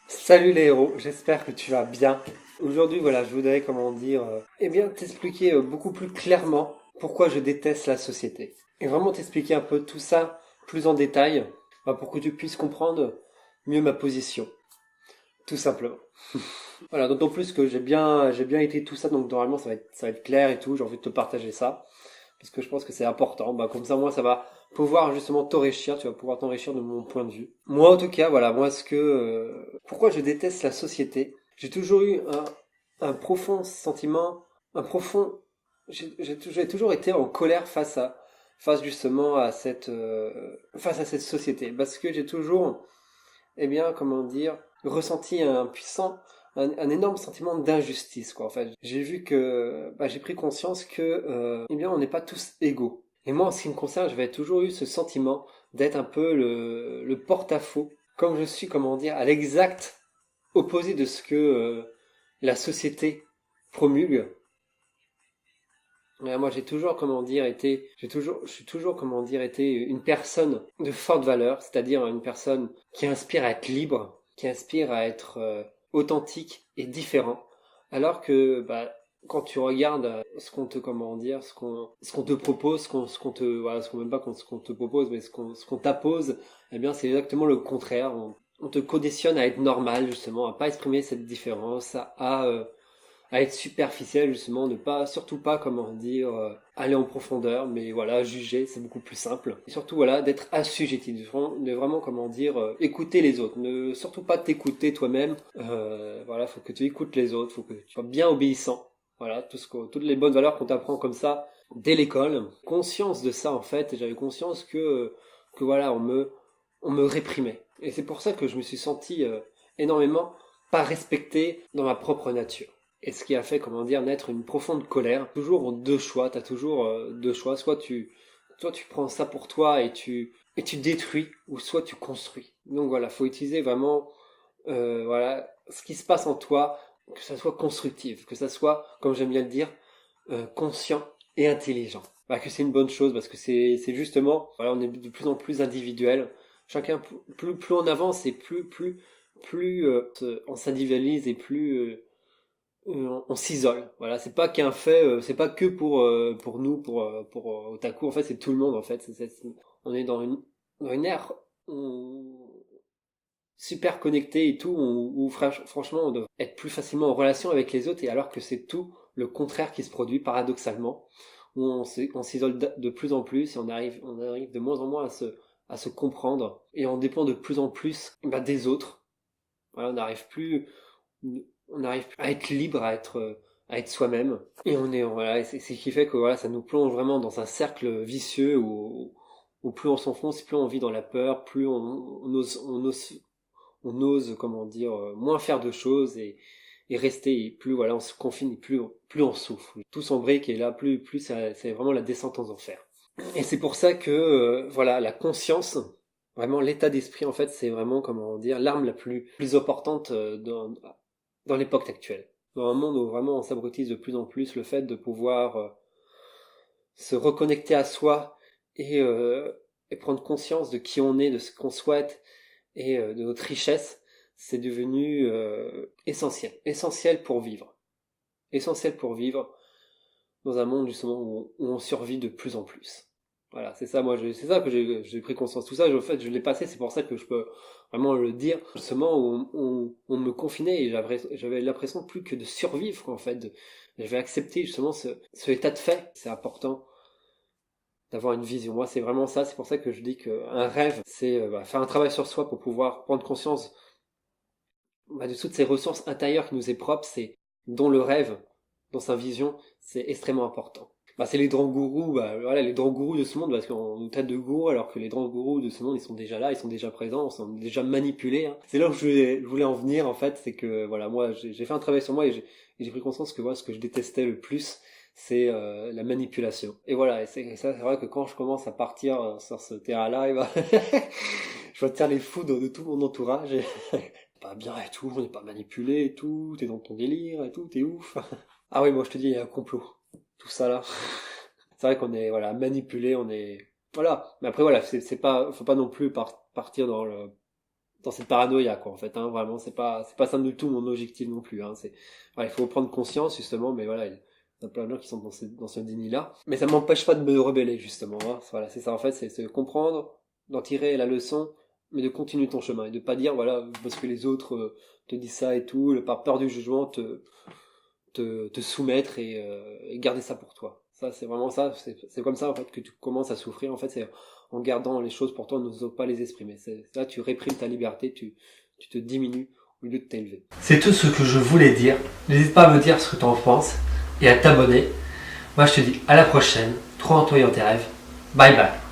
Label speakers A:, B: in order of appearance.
A: Salut les héros, j'espère que tu vas bien. Aujourd'hui, voilà, je voudrais, eh bien, t'expliquer beaucoup plus clairement pourquoi je déteste la société. Et vraiment t'expliquer un peu tout ça plus en détail, pour que tu puisses comprendre mieux ma position, tout simplement. Voilà, d'autant plus que j'ai bien été tout ça, donc normalement ça va être clair et tout, j'ai envie de te partager ça. Parce que je pense que c'est important. Comme ça, moi, ça va pouvoir justement t'enrichir. Tu vas pouvoir t'enrichir de mon point de vue. Moi, en tout cas, voilà, moi, pourquoi je déteste la société? J'ai toujours eu un profond sentiment, un profond. J'ai toujours été en colère face justement face à cette société, parce que j'ai toujours, eh bien, comment dire, ressenti un énorme sentiment d'injustice, quoi. En fait, j'ai vu que, j'ai pris conscience que, eh bien, on n'est pas tous égaux. Et moi, en ce qui me concerne, j'avais toujours eu ce sentiment d'être un peu le porte-à-faux, comme je suis, comment dire, à l'exact opposé de ce que la société promulgue. Moi, j'ai toujours, je suis toujours, comment dire, été une personne de forte valeur, c'est-à-dire une personne qui inspire à être libre, qui inspire à être authentique et différent. Alors que, quand tu regardes ce qu'on te, comment dire, ce qu'on te propose, même pas ce qu'on te propose, mais ce qu'on t'impose, eh bien, c'est exactement le contraire. On te conditionne à être normal, justement, à pas exprimer cette différence, à être superficiel justement, ne pas, surtout pas, comment dire, aller en profondeur, mais voilà, juger, c'est beaucoup plus simple. Et surtout, voilà, d'être assujetti, de vraiment, comment dire, écouter les autres, ne surtout pas t'écouter toi-même. Voilà, faut que tu écoutes les autres, faut que tu sois bien obéissant. Voilà, toutes les bonnes valeurs qu'on t'apprend comme ça dès l'école. Conscience de ça en fait, et j'avais conscience que voilà, on me réprimait. Et c'est pour ça que je me suis senti énormément pas respecté dans ma propre nature. Et ce qui a fait, comment dire, naître une profonde colère. Toujours deux choix, t'as toujours deux choix. Soit tu prends ça pour toi et tu détruis, ou soit tu construis. Donc voilà, faut utiliser vraiment, voilà, ce qui se passe en toi, que ça soit constructif, que ça soit, comme j'aime bien le dire, conscient et intelligent. Que c'est une bonne chose parce que c'est justement, voilà, on est de plus en plus individuel. Chacun, plus on avance et plus on s'individualise et plus on s'isole. Voilà, c'est pas qu'un fait, c'est pas que pour nous, pour Otaku. En fait, c'est tout le monde. En fait, on est dans une ère super connectée et tout, où franchement, on devrait être plus facilement en relation avec les autres, et alors que c'est tout le contraire qui se produit paradoxalement, où on s'isole de plus en plus et on arrive de moins en moins à se comprendre, et on dépend de plus en plus des autres. Voilà, on n'arrive plus à être libre, à être soi-même. Et voilà, c'est ce qui fait que voilà, ça nous plonge vraiment dans un cercle vicieux où plus on s'enfonce, plus on vit dans la peur, plus on ose, comment dire, moins faire de choses et rester, et plus voilà, on se confine, et plus on souffre. Tout s'embrique et là, plus c'est vraiment la descente aux enfers. Et c'est pour ça que voilà, la conscience, vraiment l'état d'esprit, en fait, c'est vraiment, comment dire, l'arme la plus importante dans l'époque actuelle. Dans un monde où vraiment on s'abrutise de plus en plus, le fait de pouvoir se reconnecter à soi et prendre conscience de qui on est, de ce qu'on souhaite et de notre richesse, c'est devenu essentiel. Essentiel pour vivre. Essentiel pour vivre dans un monde justement où on survit de plus en plus. Voilà, c'est ça, c'est ça que j'ai pris conscience. Tout ça, en fait, je l'ai passé, c'est pour ça que je peux vraiment le dire. Justement, où on me confinait et j'avais l'impression plus que de survivre, quoi, en fait. J'avais accepté justement ce état de fait. C'est important d'avoir une vision. Moi, c'est vraiment ça. C'est pour ça que je dis qu'un rêve, c'est faire un travail sur soi pour pouvoir prendre conscience de toutes ces ressources intérieures qui nous est propre. C'est dont le rêve, dans sa vision, c'est extrêmement important. C'est les grands gourous, voilà, les grands gourous de ce monde, parce qu'on nous traite de gourous, alors que les grands gourous de ce monde, ils sont déjà là, ils sont déjà présents, ils sont déjà manipulés, hein. C'est là où je voulais en venir, en fait, c'est que, voilà, moi, j'ai fait un travail sur moi, et j'ai pris conscience que, voilà, ce que je détestais le plus, c'est la manipulation. Et voilà, et ça, c'est vrai que quand je commence à partir sur ce terrain-là, je retiens les foudres de tout mon entourage, et pas bien et tout, on n'est pas manipulé et tout, t'es dans ton délire et tout, t'es ouf. Ah oui, moi je te dis, il y a un complot. Tout ça là. C'est vrai qu'on est voilà manipulé, on est voilà. Mais après voilà, c'est pas, faut pas non plus partir dans cette paranoïa, quoi, en fait, hein, vraiment, c'est pas ça du tout mon objectif non plus, hein, voilà, il faut prendre conscience, justement, mais voilà, il y a plein de gens qui sont dans ce déni-là. Mais ça m'empêche pas de me rebeller, justement, hein. Voilà, c'est ça, en fait, c'est de comprendre, d'en tirer la leçon, mais de continuer ton chemin, et de pas dire, voilà, parce que les autres te disent ça et tout, par peur du jugement, te soumettre et garder ça pour toi. Ça, c'est vraiment ça, c'est comme ça, en fait, que tu commences à souffrir, en fait, c'est en gardant les choses pour toi, n'osant pas les exprimer. Là, tu réprimes ta liberté, tu te diminues au lieu de t'élever. C'est tout ce que je voulais dire. N'hésite pas à me dire ce que tu en penses et à t'abonner. Moi, je te dis à la prochaine. Crois en toi et en tes rêves. Bye bye.